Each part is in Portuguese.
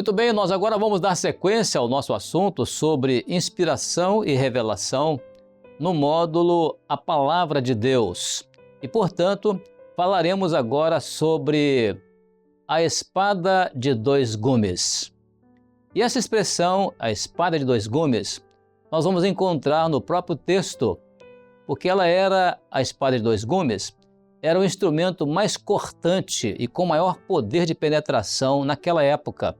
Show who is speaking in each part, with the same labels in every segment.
Speaker 1: Muito bem, nós agora vamos dar sequência ao nosso assunto sobre inspiração e revelação no módulo A Palavra de Deus. E, portanto, falaremos agora sobre a espada de dois gumes. E essa expressão, a espada de dois gumes, nós vamos encontrar no próprio texto, porque a espada de dois gumes, era o instrumento mais cortante e com maior poder de penetração naquela época.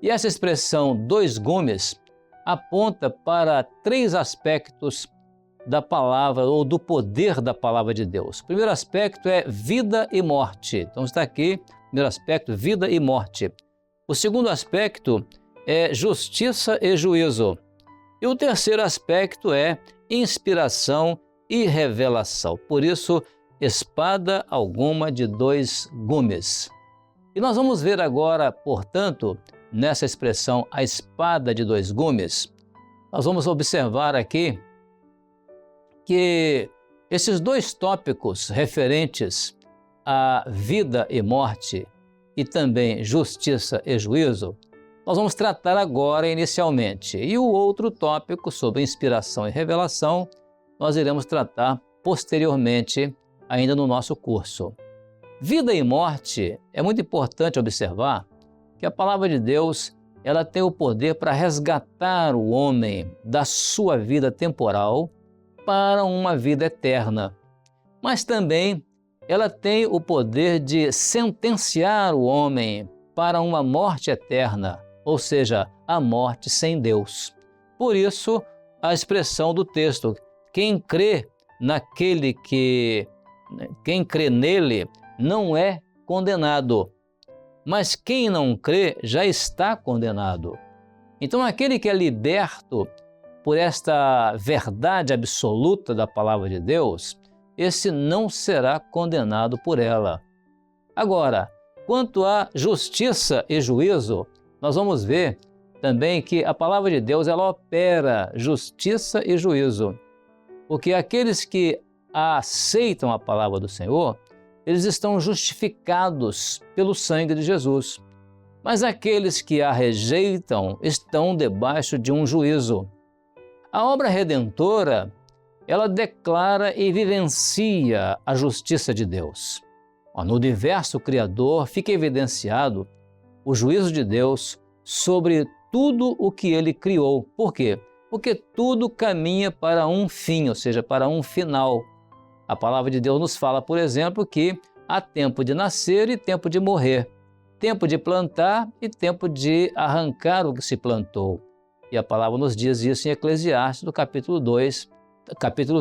Speaker 1: E essa expressão dois gumes aponta para três aspectos da palavra ou do poder da palavra de Deus. O primeiro aspecto é vida e morte. Então está aqui, primeiro aspecto, vida e morte. O segundo aspecto é justiça e juízo. E o terceiro aspecto é inspiração e revelação. Por isso, espada alguma de dois gumes. E nós vamos ver agora, portanto, nessa expressão, a espada de dois gumes, nós vamos observar aqui que esses dois tópicos referentes à vida e morte e também justiça e juízo, nós vamos tratar agora inicialmente. E o outro tópico sobre inspiração e revelação, nós iremos tratar posteriormente ainda no nosso curso. Vida e morte, é muito importante observar que a palavra de Deus, ela tem o poder para resgatar o homem da sua vida temporal para uma vida eterna. Mas também ela tem o poder de sentenciar o homem para uma morte eterna, ou seja, a morte sem Deus. Por isso, a expressão do texto, quem crê nele não é condenado. Mas quem não crê já está condenado. Então, aquele que é liberto por esta verdade absoluta da palavra de Deus, esse não será condenado por ela. Agora, quanto à justiça e juízo, nós vamos ver também que a palavra de Deus ela opera justiça e juízo, porque aqueles que aceitam a palavra do Senhor, eles estão justificados pelo sangue de Jesus. Mas aqueles que a rejeitam estão debaixo de um juízo. A obra redentora, ela declara e vivencia a justiça de Deus. No universo criador fica evidenciado o juízo de Deus sobre tudo o que ele criou. Por quê? Porque tudo caminha para um fim, ou seja, para um final. A palavra de Deus nos fala, por exemplo, que há tempo de nascer e tempo de morrer, tempo de plantar e tempo de arrancar o que se plantou. E a palavra nos diz isso em Eclesiastes, do capítulo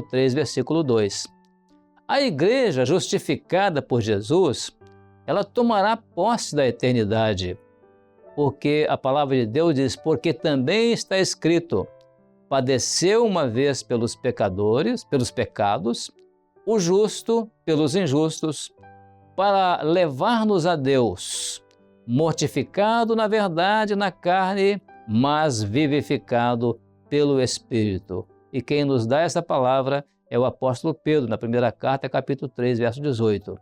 Speaker 1: 3, versículo 2. A igreja justificada por Jesus, ela tomará posse da eternidade, porque a palavra de Deus diz, porque também está escrito, padeceu uma vez pelos pecadores, pelos pecados, o justo pelos injustos, para levar-nos a Deus, mortificado na verdade na carne, mas vivificado pelo Espírito. E quem nos dá essa palavra é o apóstolo Pedro, na primeira carta, capítulo 3, verso 18.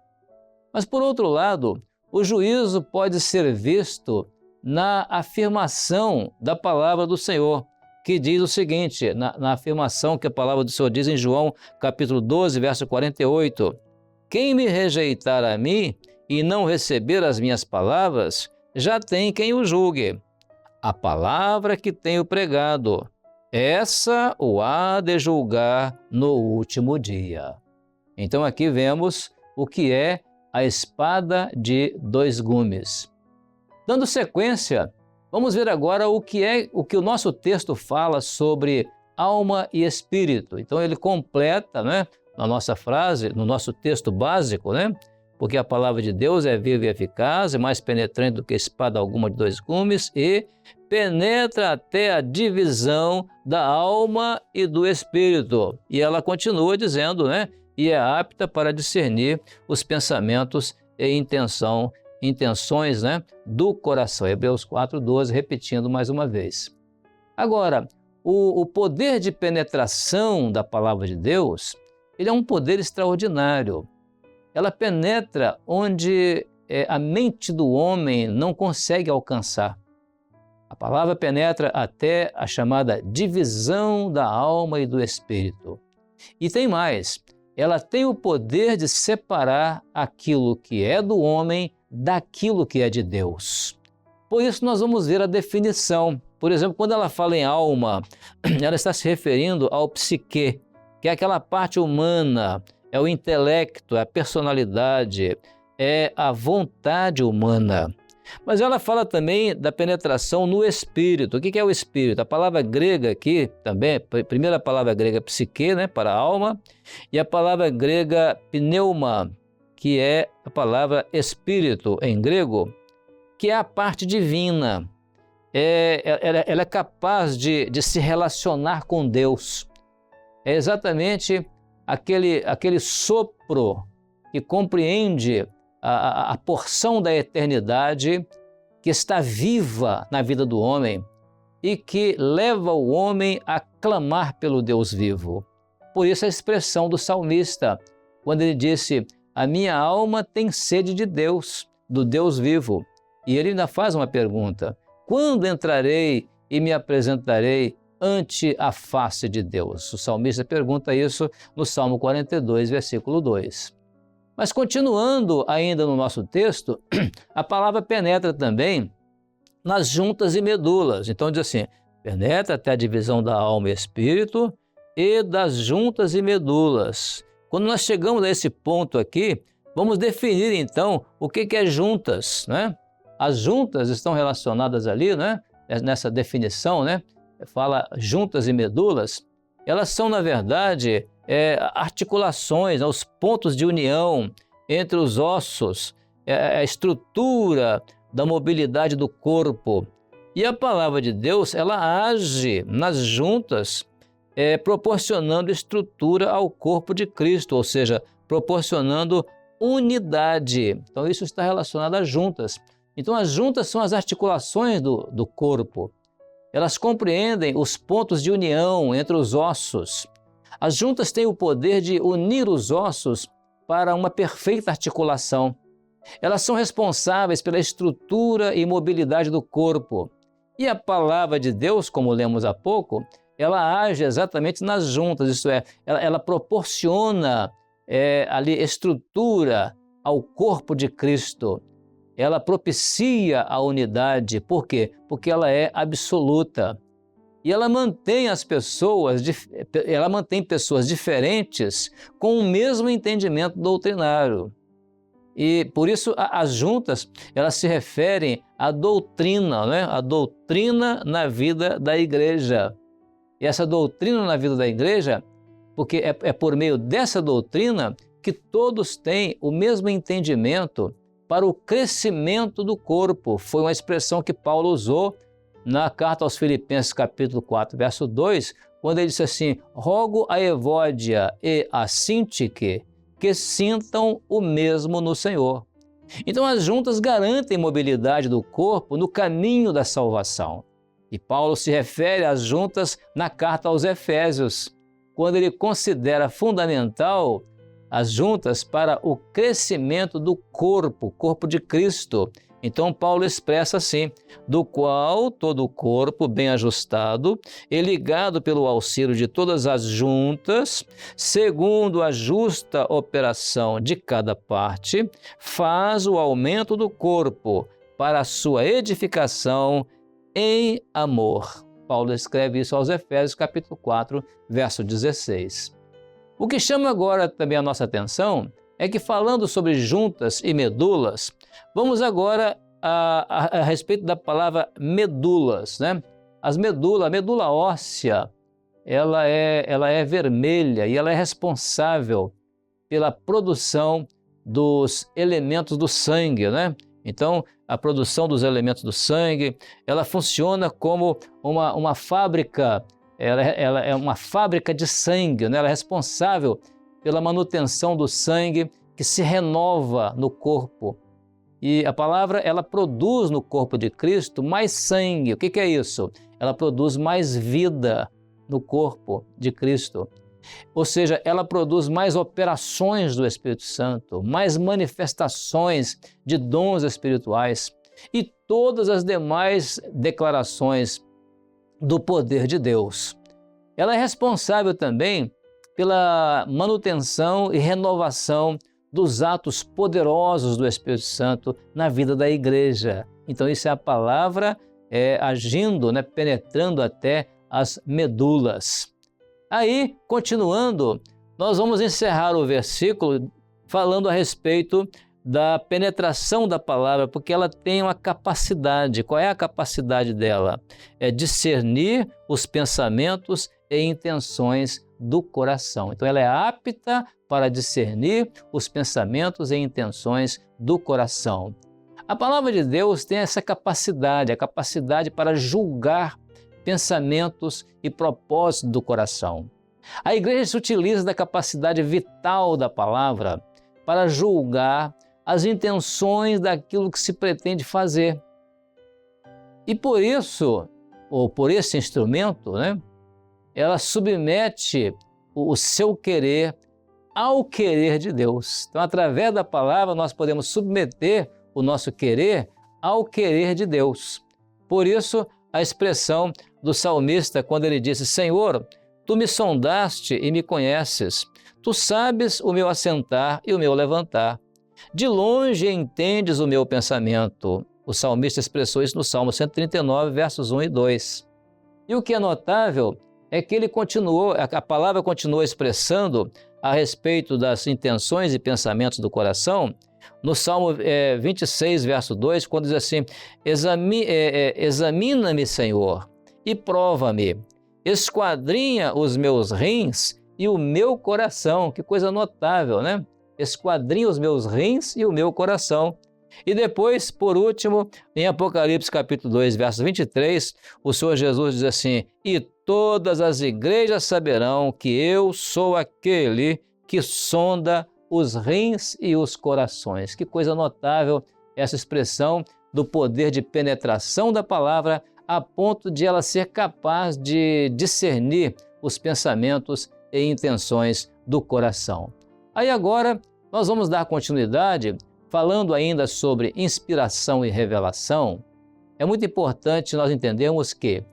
Speaker 1: Mas, por outro lado, o juízo pode ser visto na afirmação da palavra do Senhor, que diz o seguinte, na afirmação que a palavra do Senhor diz em João, capítulo 12, verso 48, quem me rejeitar a mim e não receber as minhas palavras, já tem quem o julgue. A palavra que tenho pregado, essa o há de julgar no último dia. Então aqui vemos o que é a espada de dois gumes. Dando sequência, vamos ver agora o que o nosso texto fala sobre alma e espírito. Então ele completa, na nossa frase, no nosso texto básico, porque a palavra de Deus é viva e eficaz, é mais penetrante do que espada alguma de dois gumes e penetra até a divisão da alma e do espírito. E ela continua dizendo, e é apta para discernir os pensamentos e intenções do coração. Hebreus 4:12, repetindo mais uma vez. Agora, o poder de penetração da palavra de Deus, ele é um poder extraordinário. Ela penetra onde a mente do homem não consegue alcançar. A palavra penetra até a chamada divisão da alma e do espírito. E tem mais, ela tem o poder de separar aquilo que é do homem daquilo que é de Deus. Por isso nós vamos ver a definição. Por exemplo, quando ela fala em alma, ela está se referindo ao psique, que é aquela parte humana, é o intelecto, é a personalidade, é a vontade humana. Mas ela fala também da penetração no espírito. O que é o espírito? A palavra grega aqui também, a primeira palavra grega é psique, né, para a alma, e a palavra grega pneuma, que é a palavra espírito em grego, que é a parte divina. Ela é capaz de se relacionar com Deus. É exatamente aquele sopro que compreende a porção da eternidade que está viva na vida do homem e que leva o homem a clamar pelo Deus vivo. Por isso a expressão do salmista, quando ele disse: a minha alma tem sede de Deus, do Deus vivo. E ele ainda faz uma pergunta: quando entrarei e me apresentarei ante a face de Deus? O salmista pergunta isso no Salmo 42, versículo 2. Mas continuando ainda no nosso texto, a palavra penetra também nas juntas e medulas. Então diz assim, penetra até a divisão da alma e espírito e das juntas e medulas. Quando nós chegamos a esse ponto aqui, vamos definir então o que é juntas, né? As juntas estão relacionadas ali, né? Nessa definição, né? Fala juntas e medulas. Elas são, na verdade, articulações, os pontos de união entre os ossos, a estrutura da mobilidade do corpo. E a palavra de Deus, ela age nas juntas, proporcionando estrutura ao corpo de Cristo, ou seja, proporcionando unidade. Então isso está relacionado às juntas. Então as juntas são as articulações do corpo. Elas compreendem os pontos de união entre os ossos. As juntas têm o poder de unir os ossos para uma perfeita articulação. Elas são responsáveis pela estrutura e mobilidade do corpo. E a palavra de Deus, como lemos há pouco, ela age exatamente nas juntas, isto é, ela proporciona ali estrutura ao corpo de Cristo. Ela propicia a unidade. Por quê? Porque ela é absoluta. E ela mantém pessoas diferentes com o mesmo entendimento doutrinário. E por isso as juntas, elas se referem à doutrina, né? A doutrina na vida da igreja. E essa doutrina na vida da igreja, porque é por meio dessa doutrina que todos têm o mesmo entendimento para o crescimento do corpo. Foi uma expressão que Paulo usou na carta aos Filipenses, capítulo 4, verso 2, quando ele disse assim: rogo a Evódia e a Sintique que sintam o mesmo no Senhor. Então as juntas garantem mobilidade do corpo no caminho da salvação. E Paulo se refere às juntas na carta aos Efésios, quando ele considera fundamental as juntas para o crescimento do corpo de Cristo. Então Paulo expressa assim: do qual todo o corpo bem ajustado e ligado pelo auxílio de todas as juntas, segundo a justa operação de cada parte, faz o aumento do corpo para a sua edificação em amor. Paulo escreve isso aos Efésios, capítulo 4, verso 16. O que chama agora também a nossa atenção é que, falando sobre juntas e medulas, vamos agora a respeito da palavra medulas, né? A medula óssea, ela é vermelha e ela é responsável pela produção dos elementos do sangue, né? Então, a produção dos elementos do sangue, ela funciona como uma fábrica. Ela é uma fábrica de sangue, né? Ela é responsável pela manutenção do sangue que se renova no corpo. E a palavra, ela produz no corpo de Cristo mais sangue. O que é isso? Ela produz mais vida no corpo de Cristo. Ou seja, ela produz mais operações do Espírito Santo, mais manifestações de dons espirituais. e todas as demais declarações do poder de Deus. Ela é responsável também pela manutenção e renovação dos atos poderosos do Espírito Santo na vida da igreja. Então isso é a palavra agindo, penetrando até as medulas. Aí, continuando, nós vamos encerrar o versículo falando a respeito da penetração da palavra, porque ela tem uma capacidade. Qual é a capacidade dela? É discernir os pensamentos e intenções do coração. Então ela é apta para discernir os pensamentos e intenções do coração. A palavra de Deus tem essa capacidade, a capacidade para julgar pensamentos e propósitos do coração. A igreja se utiliza da capacidade vital da palavra para julgar as intenções daquilo que se pretende fazer. E por isso, ou por esse instrumento, ela submete o seu querer ao querer de Deus. Então, através da palavra, nós podemos submeter o nosso querer ao querer de Deus. Por isso, a expressão do salmista, quando ele disse: Senhor, tu me sondaste e me conheces, tu sabes o meu assentar e o meu levantar. De longe entendes o meu pensamento. O salmista expressou isso no Salmo 139, versos 1 e 2. E o que é notável é que a palavra continuou expressando a respeito das intenções e pensamentos do coração, no Salmo 26, verso 2, quando diz assim: examina-me, Senhor, e prova-me, esquadrinha os meus rins e o meu coração. Que coisa notável, né? Esquadrinha os meus rins e o meu coração. E depois, por último, em Apocalipse capítulo 2, verso 23, o Senhor Jesus diz assim: e todas as igrejas saberão que eu sou aquele que sonda os rins e os corações. Que coisa notável essa expressão do poder de penetração da palavra, a ponto de ela ser capaz de discernir os pensamentos e intenções do coração. Aí agora nós vamos dar continuidade falando ainda sobre inspiração e revelação. É muito importante nós entendermos que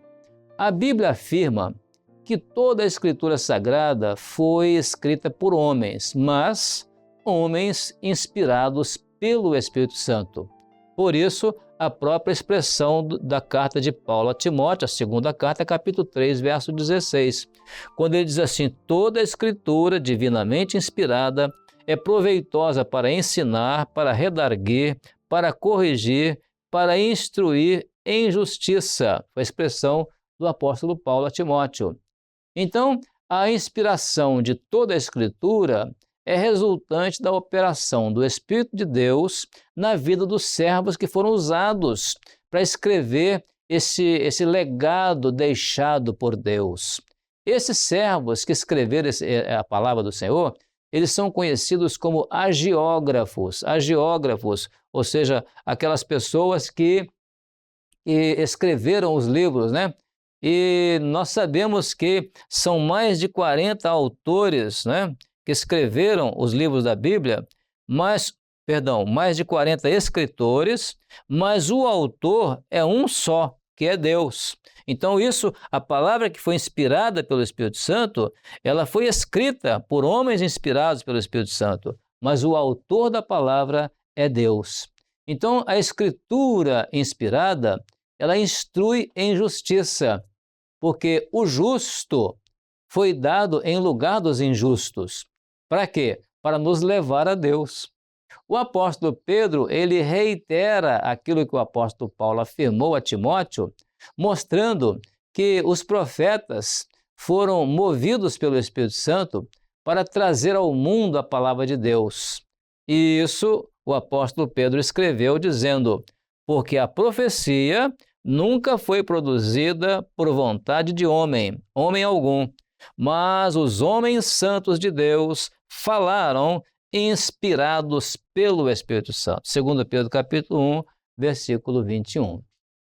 Speaker 1: a Bíblia afirma que toda a Escritura Sagrada foi escrita por homens, mas homens inspirados pelo Espírito Santo. Por isso, a própria expressão da carta de Paulo a Timóteo, a segunda carta, capítulo 3, verso 16, quando ele diz assim: toda a Escritura divinamente inspirada é proveitosa para ensinar, para redarguir, para corrigir, para instruir em justiça. Foi a expressão do apóstolo Paulo a Timóteo. Então, a inspiração de toda a Escritura é resultante da operação do Espírito de Deus na vida dos servos que foram usados para escrever esse legado deixado por Deus. Esses servos que escreveram a palavra do Senhor, eles são conhecidos como agiógrafos, ou seja, aquelas pessoas que escreveram os livros, E nós sabemos que são mais de 40 autores, que escreveram os livros da Bíblia, mais de 40 escritores, mas o autor é um só, que é Deus. Então a palavra que foi inspirada pelo Espírito Santo, ela foi escrita por homens inspirados pelo Espírito Santo, mas o autor da palavra é Deus. Então a Escritura inspirada, ela instrui em justiça, porque o justo foi dado em lugar dos injustos. Para quê? Para nos levar a Deus. O apóstolo Pedro, ele reitera aquilo que o apóstolo Paulo afirmou a Timóteo, mostrando que os profetas foram movidos pelo Espírito Santo para trazer ao mundo a palavra de Deus. E isso o apóstolo Pedro escreveu dizendo: porque a profecia nunca foi produzida por vontade de homem algum, mas os homens santos de Deus falaram inspirados pelo Espírito Santo. 2 Pedro capítulo 1, versículo 21.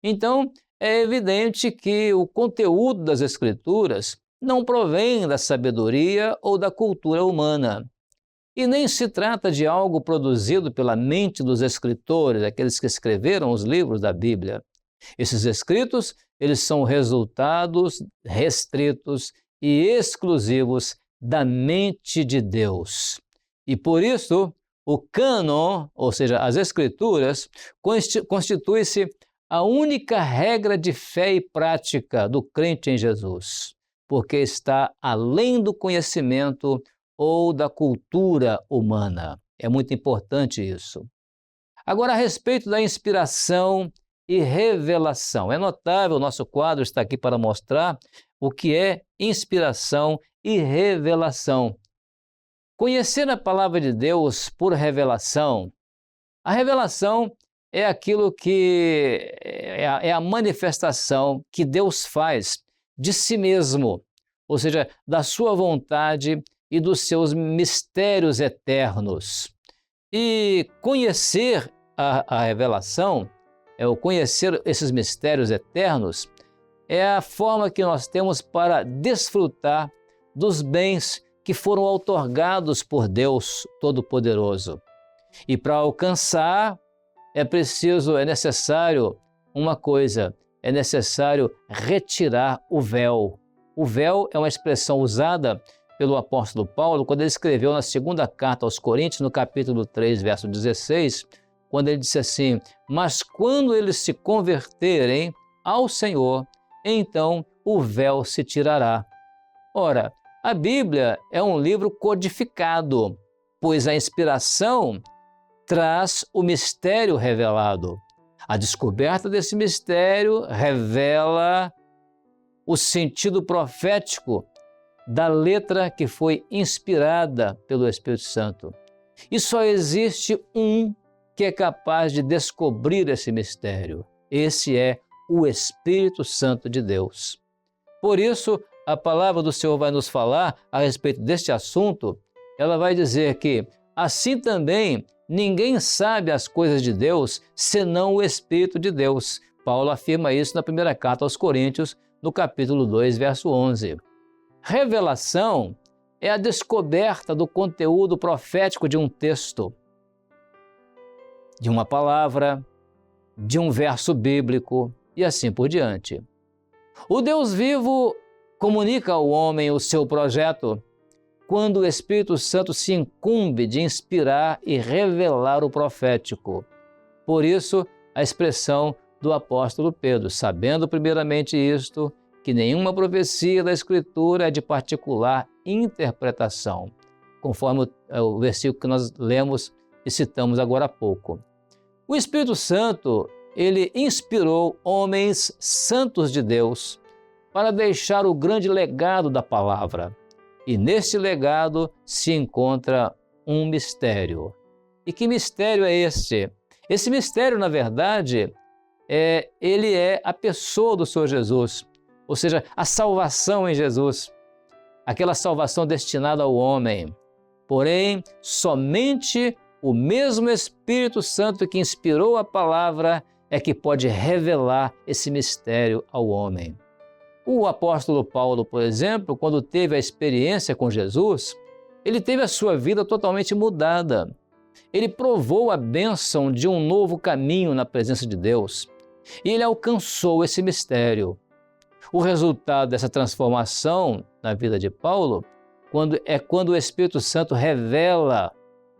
Speaker 1: Então, é evidente que o conteúdo das Escrituras não provém da sabedoria ou da cultura humana. E nem se trata de algo produzido pela mente dos escritores, aqueles que escreveram os livros da Bíblia. Esses escritos, eles são resultados restritos e exclusivos da mente de Deus. E por isso, o cânon, ou seja, as escrituras, constitui-se a única regra de fé e prática do crente em Jesus, porque está além do conhecimento ou da cultura humana. É muito importante isso. Agora, a respeito da inspiração e revelação. É notável, o nosso quadro está aqui para mostrar o que é inspiração e revelação. Conhecer a palavra de Deus por revelação. A revelação é aquilo que é a manifestação que Deus faz de si mesmo, ou seja, da sua vontade e dos seus mistérios eternos. E conhecer a revelação, o conhecer esses mistérios eternos, é a forma que nós temos para desfrutar dos bens que foram outorgados por Deus Todo-Poderoso. E para alcançar, é necessário uma coisa, é necessário retirar o véu. O véu é uma expressão usada pelo apóstolo Paulo quando ele escreveu na segunda carta aos Coríntios, no capítulo 3, verso 16, quando ele disse assim: mas quando eles se converterem ao Senhor, então o véu se tirará. Ora, a Bíblia é um livro codificado, pois a inspiração traz o mistério revelado. A descoberta desse mistério revela o sentido profético da letra que foi inspirada pelo Espírito Santo. E só existe um que é capaz de descobrir esse mistério. Esse é o Espírito Santo de Deus. Por isso, a palavra do Senhor vai nos falar a respeito deste assunto. Ela vai dizer que, assim também, ninguém sabe as coisas de Deus, senão o Espírito de Deus. Paulo afirma isso na primeira carta aos Coríntios, no capítulo 2, verso 11. Revelação é a descoberta do conteúdo profético de um texto, de uma palavra, de um verso bíblico e assim por diante. O Deus vivo comunica ao homem o seu projeto quando o Espírito Santo se incumbe de inspirar e revelar o profético. Por isso, a expressão do apóstolo Pedro, sabendo primeiramente isto, que nenhuma profecia da Escritura é de particular interpretação, conforme o versículo que nós lemos e citamos agora há pouco. O Espírito Santo, ele inspirou homens santos de Deus para deixar o grande legado da palavra. E nesse legado se encontra um mistério. E que mistério é esse? Esse mistério, na verdade, ele é a pessoa do Senhor Jesus, ou seja, a salvação em Jesus, aquela salvação destinada ao homem. Porém, somente o mesmo Espírito Santo que inspirou a palavra é que pode revelar esse mistério ao homem. O apóstolo Paulo, por exemplo, quando teve a experiência com Jesus, ele teve a sua vida totalmente mudada. Ele provou a bênção de um novo caminho na presença de Deus e ele alcançou esse mistério. O resultado dessa transformação na vida de Paulo quando o Espírito Santo revela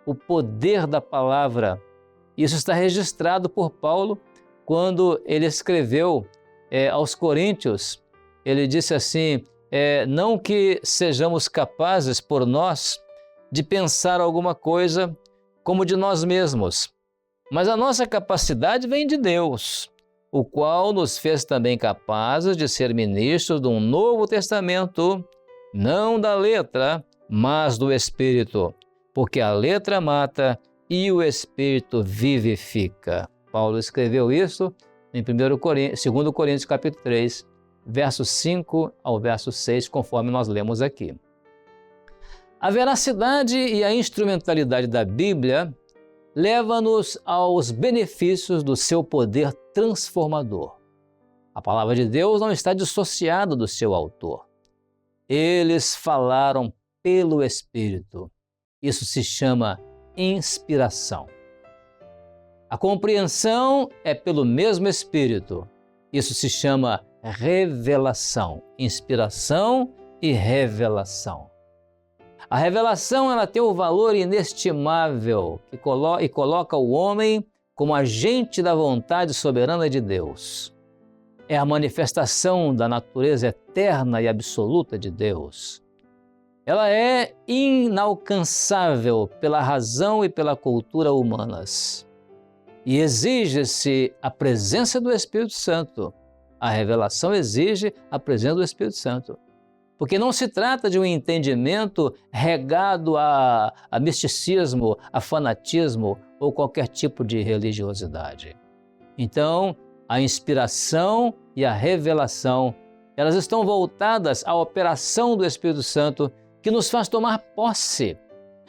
Speaker 1: o poder da palavra. Isso está registrado por Paulo quando ele escreveu aos Coríntios. Ele disse assim, não que sejamos capazes por nós de pensar alguma coisa como de nós mesmos, mas a nossa capacidade vem de Deus, o qual nos fez também capazes de ser ministros de um novo testamento, não da letra, mas do Espírito, porque a letra mata e o Espírito vivifica. Paulo escreveu isso em 2 Coríntios capítulo 3, verso 5 ao verso 6, conforme nós lemos aqui. A veracidade e a instrumentalidade da Bíblia leva-nos aos benefícios do seu poder transformador. A palavra de Deus não está dissociada do seu autor. Eles falaram pelo Espírito. Isso se chama inspiração. A compreensão é pelo mesmo Espírito. Isso se chama revelação. Inspiração e revelação. A revelação ela tem o valor inestimável e coloca o homem como agente da vontade soberana de Deus. É a manifestação da natureza eterna e absoluta de Deus. Ela é inalcançável pela razão e pela cultura humanas. E exige-se a presença do Espírito Santo. A revelação exige a presença do Espírito Santo. Porque não se trata de um entendimento regado a misticismo, a fanatismo ou qualquer tipo de religiosidade. Então, a inspiração e a revelação, elas estão voltadas à operação do Espírito Santo que nos faz tomar posse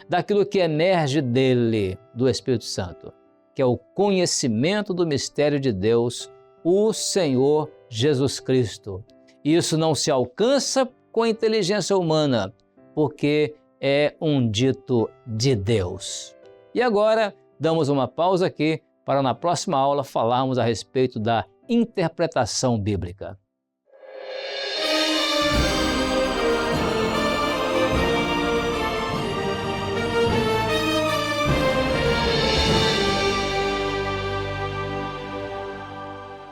Speaker 1: daquilo que emerge dele, do Espírito Santo, que é o conhecimento do mistério de Deus, o Senhor Jesus Cristo. Isso não se alcança com a inteligência humana, porque é um dito de Deus. E agora, damos uma pausa aqui para na próxima aula falarmos a respeito da interpretação bíblica.